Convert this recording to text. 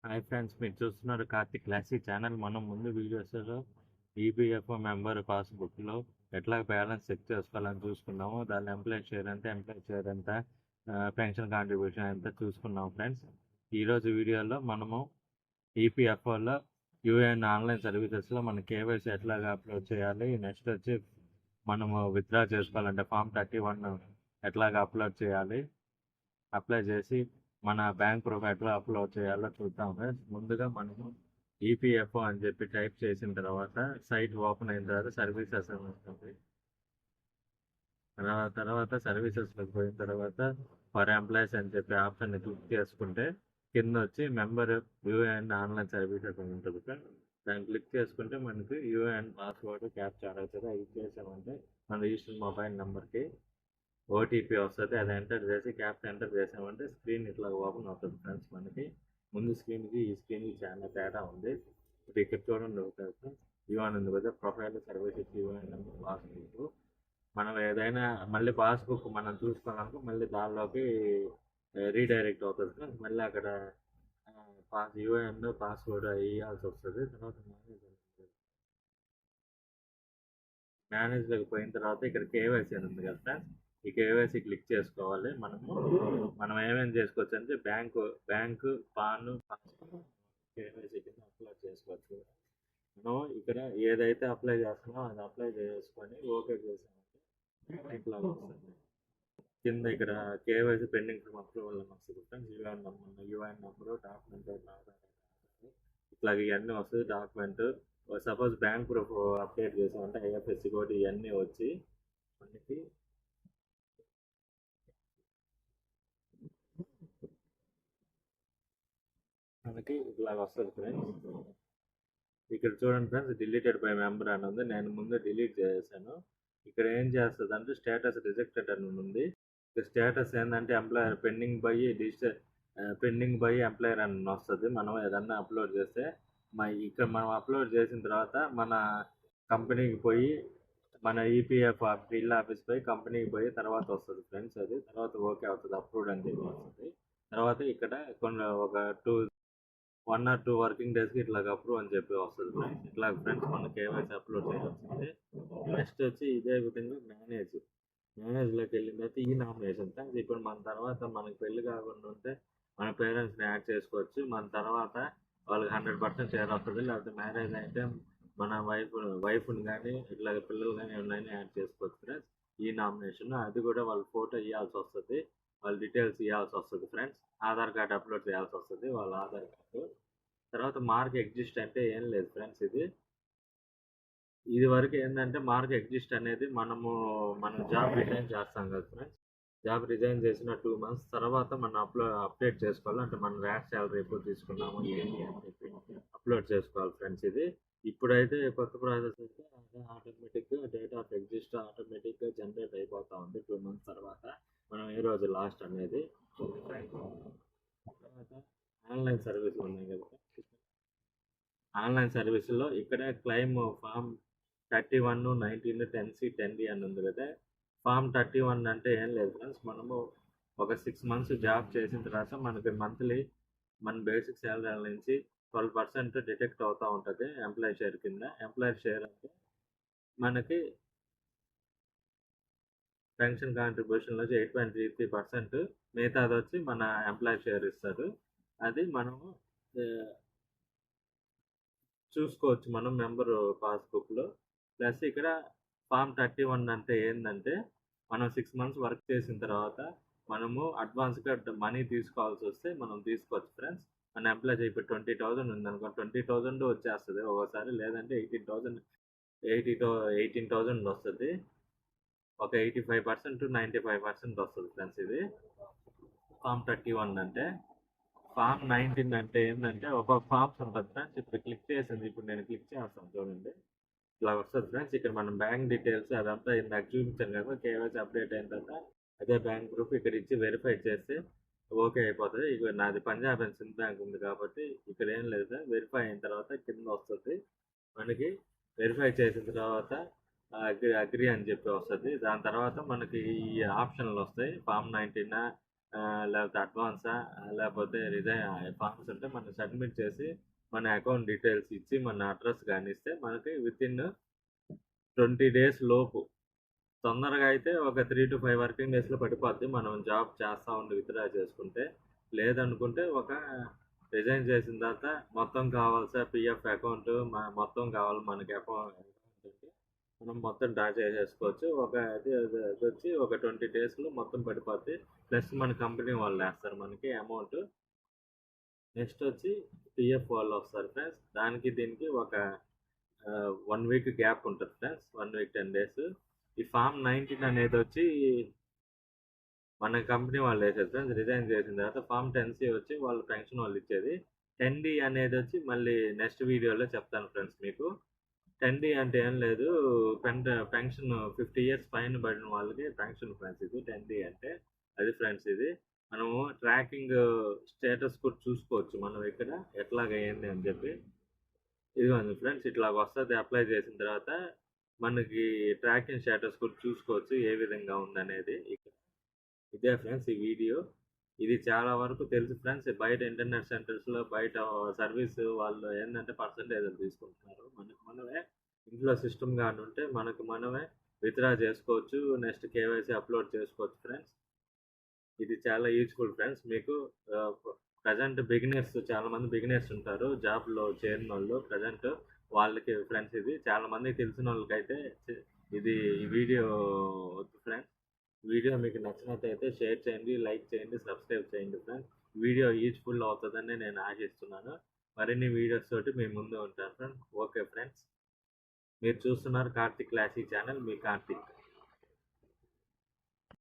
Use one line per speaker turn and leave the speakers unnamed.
Hi friends, మీరు చూస్తున్నారు Karthik classic channel. మనం ముందు వీడియోస్లో ఈపీఎఫ్ఓ మెంబర్ పాస్బుక్లో ఎట్లా బ్యాలెన్స్ చెక్ చేసుకోవాలని చూసుకున్నాము. దాని ఎంప్లాయ్ షేర్ ఎంత, పెన్షన్ కాంట్రిబ్యూషన్ ఎంత చూసుకున్నాం ఫ్రెండ్స్. ఈరోజు వీడియోలో మనము ఈపీఎఫ్ఓలో యూఏఎన్ ఆన్లైన్ సర్వీసెస్లో మన కేవైసీ ఎట్లాగా అప్లోడ్ చేయాలి, నెక్స్ట్ వచ్చి మనము విత్డ్రా చేసుకోవాలంటే ఫామ్ 31 ఎట్లాగా అప్లోడ్ చేయాలి, అప్లై చేసి మన బ్యాంక్ ప్రొఫైల్లో అప్లోడ్ చేయాలో చూద్దాం ఫ్రెండ్స్. ముందుగా మనము ఈపీఎఫ్ఓ అని చెప్పి టైప్ చేసిన తర్వాత సైట్ ఓపెన్ అయిన తర్వాత సర్వీసెస్ అని ఉంటుంది. తర్వాత సర్వీసెస్లోకి పోయిన తర్వాత ఫర్ ఎంప్లాయీస్ అని చెప్పి ఆప్షన్ని క్లిక్ చేసుకుంటే కింద వచ్చి మెంబర్ యూఏఎన్ ఆన్లైన్ సర్వీసెస్ అని ఉంటుంది. దాన్ని క్లిక్ చేసుకుంటే మనకి యూఏఎన్ పాస్వర్డ్ క్యాప్చర్ అవుతుంది. అది చేసామంటే మన రిజిస్టర్ మొబైల్ నెంబర్కి ఓటీపీ వస్తుంది. అది ఎంటర్ చేసి క్యాప్చర్ ఎంటర్ చేసామంటే స్క్రీన్ ఇట్లా ఓపెన్ అవుతుంది ఫ్రెండ్స్. మనకి ముందు స్క్రీన్కి ఈ స్క్రీన్కి చాలా తేడా ఉంది. ఇప్పుడు ఇక్కడ చూడండి, యూఎన్ ఉంది కదా, profile services UN number passbook. మనం ఏదైనా మళ్ళీ పాస్బుక్ మనం చూసుకోవాలనుకో మళ్ళీ దానిలోకి రీడైరెక్ట్ అవుతుంది ఫ్రెండ్స్. మళ్ళీ అక్కడ యూఎన్ పాస్వర్డ్ ఇవ్వాల్సి వస్తుంది. తర్వాత మేనేజ్లోకి పోయిన తర్వాత ఇక్కడ కేవైసీ అని ఉంది కదా ఫ్రెండ్స్, ఈ కేవైసీ క్లిక్ చేసుకోవాలి. మనం ఏమేమి చేసుకోవచ్చు అంటే బ్యాంకు పాన్ కేవైసీ కింద అప్లోడ్ చేసుకోవచ్చు. మనం ఇక్కడ ఏదైతే అప్లై చేస్తున్నామో అది అప్లై చేసుకొని ఓకే చేసామంటే ఇట్లా వస్తుంది. కింద ఇక్కడ కేవైసీ పెండింగ్ ఫ్రమ్ అప్రూవల్ అని వస్తుంది ఫ్రెండ్స్. యూఐఎన్ నెంబరు, డాక్యుమెంట్, ఇట్లాగ ఇవన్నీ వస్తుంది. Document suppose bank proof update చేసామంటే ఐఎఫ్ఎస్సి కోడ్ ఇవన్నీ వచ్చి మనకి ఇలాగ వస్తుంది ఫ్రెండ్స్. ఇక్కడ చూడండి ఫ్రెండ్స్, డిలీటెడ్ బై మెంబర్ అని ఉంది. నేను ముందు డిలీట్ చేశాను. ఇక్కడ ఏం చేస్తుంది అంటే స్టేటస్ రిజెక్టెడ్ అని ఉంది. స్టేటస్ ఏంటంటే ఎంప్లాయర్ పెండింగ్ బై ఎంప్లాయర్ అని వస్తుంది. మనం ఏదన్నా అప్లోడ్ చేస్తే ఇక్కడ మనం అప్లోడ్ చేసిన తర్వాత మన కంపెనీకి పోయి మన ఈపీఎఫ్ బిల్ ఆఫీస్ పోయి కంపెనీకి పోయి తర్వాత వస్తుంది ఫ్రెండ్స్. అది తర్వాత ఓకే అవుతుంది, అప్రూవ్డ్ అని చెప్పి వస్తుంది. తర్వాత ఇక్కడ ఒక 1 or 2 వర్కింగ్ డేస్కి ఇట్లాగ అప్రూవ్ అని చెప్పి వస్తుంది ఫ్రెండ్స్. ఇట్లా ఫ్రెండ్స్ మన కేవైసీ అప్లోడ్ చేయాల్సింది. నెక్స్ట్ వచ్చి ఇదే విధంగా మేనేజ్లోకి వెళ్ళిన తర్వాత ఈ నామినేషన్ ఫ్రెండ్స్. ఇప్పుడు మన తర్వాత మనకి పెళ్లి కాకుండా ఉంటే మన పేరెంట్స్ని యాడ్ చేసుకోవచ్చు. మన తర్వాత వాళ్ళకి 100% షేర్ వస్తుంది. లేకపోతే మ్యారేజ్ అయితే మన వైఫ్ని కానీ ఇట్లా పిల్లలు కానీ ఎవరినైనా యాడ్ చేసుకోవచ్చు ఫ్రెండ్స్. ఈ నామినేషన్ అది కూడా వాళ్ళ ఫోటో ఇవ్వాల్సి వస్తుంది, వాళ్ళ డీటెయిల్స్ ఇవ్వాల్సి వస్తుంది ఫ్రెండ్స్. ఆధార్ కార్డ్ అప్లోడ్ చేయాల్సి వస్తుంది, వాళ్ళ ఆధార్ కార్డు. తర్వాత మార్క్ ఎగ్జిస్ట్ అంటే ఏం లేదు ఫ్రెండ్స్. ఇది వరకు ఏంటంటే మార్క్ ఎగ్జిస్ట్ అనేది మనం జాబ్ రిజైన్ చేస్తాం కదా ఫ్రెండ్స్. జాబ్ రిజైన్ చేసిన 2 months తర్వాత మనం అప్డేట్ చేసుకోవాలి. అంటే మనం ర్యాట్ శాలరీ ఎప్పుడు తీసుకున్నాము ఏంటి అని చెప్పి అప్లోడ్ చేసుకోవాలి ఫ్రెండ్స్. ఇప్పుడైతే కొత్త ప్రాసెస్ అయితే ఆటోమేటిక్గా డేట్ ఆఫ్ ఎగ్జిస్ట్ ఆటోమేటిక్గా జనరేట్ అయిపోతూ ఉంది 2 months తర్వాత మనం ఏ రోజు లాస్ట్ అనేది. తర్వాత ఆన్లైన్ సర్వీసులు ఉన్నాయి కదా, ఆన్లైన్ సర్వీసుల్లో ఇక్కడ క్లెయిమ్ ఫామ్ 31, 19, 10C, 10D అని ఉంది కదా. ఫామ్ 31 అంటే ఏం లేదు ఫ్రెండ్స్, మనము ఒక 6 months జాబ్ చేసిన తర్వాత మనకి మంత్లీ మన బేసిక్ శాలరీ నుంచి 12% డిడక్ట్ అవుతూ ఉంటుంది ఎంప్లాయీ షేర్ కింద. ఎంప్లాయీ షేర్ అంటే మనకి పెన్షన్ కాంట్రిబ్యూషన్లో 8.33%, మిగతాది వచ్చి మన ఎంప్లాయీ షేర్ ఇస్తారు. అది మనము చూసుకోవచ్చు మనం మెంబర్ పాస్బుక్లో. ప్లస్ ఇక్కడ ఫామ్ 31 అంటే ఏంటంటే మనం 6 months వర్క్ చేసిన తర్వాత మనము అడ్వాన్స్గా మనీ తీసుకోవాల్సి వస్తే మనం తీసుకోవచ్చు ఫ్రెండ్స్. మన ఎంప్లాయ్ ఇప్పుడు 20,000 ఉందనుకో 20,000 వచ్చేస్తుంది ఒకసారి, లేదంటే 18,000 వస్తుంది. ఒక 85% to 95% వస్తుంది ఫ్రెండ్స్. ఇది ఫామ్ 31 అంటే. ఫామ్ 19 అంటే ఏంటంటే ఒక ఫామ్స్ ఉంటుంది ఫ్రెండ్స్. ఇప్పుడు క్లిక్ చేసింది, ఇప్పుడు నేను క్లిక్ చేస్తాను చూడండి, ఇట్లా వస్తుంది ఫ్రెండ్స్. ఇక్కడ మనం బ్యాంక్ డీటెయిల్స్ అదంతా ఇందాక చూపించాను కదా, కేవైసీ అప్డేట్ అయిన తర్వాత అదే బ్యాంక్ గ్రూప్ ఇక్కడ ఇచ్చి వెరిఫై చేస్తే ఓకే అయిపోతుంది. ఇక నాది పంజాబ్ అండ్ సింధ్ బ్యాంక్ ఉంది కాబట్టి ఇక్కడ ఏం లేదు సార్. వెరిఫై అయిన తర్వాత కింద వస్తుంది మనకి, వెరిఫై చేసిన తర్వాత అగ్రి అని చెప్పి వస్తుంది. దాని తర్వాత మనకి ఈ ఆప్షన్లు వస్తాయి. ఫామ్ 19 లేకపోతే అడ్వాన్సా, లేకపోతే ఫార్మ్స్ ఉంటే మనం సబ్మిట్ చేసి మన అకౌంట్ డీటెయిల్స్ ఇచ్చి మన అడ్రస్ కానీ ఇస్తే మనకి వితిన్ 20 డేస్ లోపు, తొందరగా అయితే ఒక 3-5 వర్కింగ్ డేస్లో పడిపోద్ది. మనం జాబ్ చేస్తా ఉండి విత్డ్రా చేసుకుంటే. లేదనుకుంటే రిజైన్ చేసిన తర్వాత మొత్తం కావాల్సా పిఎఫ్ అకౌంట్ మొత్తం కావాలి మనకి అకౌంట్ అంటే మనం మొత్తం డ్రా చేసేసుకోవచ్చు. అది వచ్చి ఒక 20 డేస్లో మొత్తం పడిపోద్ది. ప్లస్ మన కంపెనీ వాళ్ళు వేస్తారు మనకి అమౌంట్. నెక్స్ట్ వచ్చి పిఎఫ్ వాళ్ళు వస్తారు ఫ్రెండ్స్. దానికి దీనికి ఒక 1 వీక్ గ్యాప్ ఉంటుంది ఫ్రెండ్స్. 1 week 10 days. ఈ ఫామ్ 19 అనేది వచ్చి మన కంపెనీ వాళ్ళు వేసేది ఫ్రెండ్స్. రిజైన్ చేసిన తర్వాత ఫామ్ 10C వచ్చి వాళ్ళు పెన్షన్ వాళ్ళు ఇచ్చేది. 10D అనేది వచ్చి మళ్ళీ నెక్స్ట్ వీడియోలో చెప్తాను ఫ్రెండ్స్ మీకు. 10D అంటే ఏం లేదు, పెన్షన్ 50 ఇయర్స్ పైన పడిన వాళ్ళకి పెన్షన్ ఫ్రెండ్స్ ఇది 10D అంటే. అది ఫ్రెండ్స్ ఇది. మనము ట్రాకింగ్ స్టేటస్ కూడా చూసుకోవచ్చు మనం ఇక్కడ ఎట్లాగయ్యింది అని చెప్పి. ఇదిగోండి ఫ్రెండ్స్, ఇట్లాగ వస్తుంది. అప్లై చేసిన తర్వాత మనకి ట్రాకింగ్ స్టేటస్ కూడా చూసుకోవచ్చు ఏ విధంగా ఉందనేది. ఇదే ఫ్రెండ్స్ ఈ వీడియో. ఇది చాలా వరకు తెలుసు ఫ్రెండ్స్. బయట ఇంటర్నెట్ సెంటర్స్లో బయట సర్వీస్ వాళ్ళు ఏంటంటే పర్సంటేజ్ తీసుకుంటున్నారు. మనమే ఇంట్లో సిస్టమ్ కానీ ఉంటే మనమే విత్డ్రా చేసుకోవచ్చు. నెక్స్ట్ కేవైసీ అప్లోడ్ చేసుకోవచ్చు ఫ్రెండ్స్. ఇది చాలా యూజ్ఫుల్ ఫ్రెండ్స్. మీకు ప్రజెంట్ చాలామంది బిగినర్స్ ఉంటారు జాబ్లో చేరిన వాళ్ళు. ప్రజెంట్ వాళ్ళకి ఫ్రెండ్స్ ఇది చాలా మందికి తెలిసిన వాళ్ళకైతే ఇది ఈ వీడియో వద్దు ఫ్రెండ్స్. వీడియో మీకు నచ్చినట్టయితే షేర్ చేయండి, లైక్ చేయండి, సబ్స్క్రైబ్ చేయండి ఫ్రెండ్స్. వీడియో యూజ్ఫుల్ అవుతుందని నేను ఆశిస్తున్నాను. మరిన్ని వీడియోస్ తోటి మీ ముందు ఉంటాను ఫ్రెండ్స్. ఓకే ఫ్రెండ్స్, మీరు చూస్తున్నారు కార్తిక్ క్లాసిక్ ఛానల్. మీ కార్తిక్.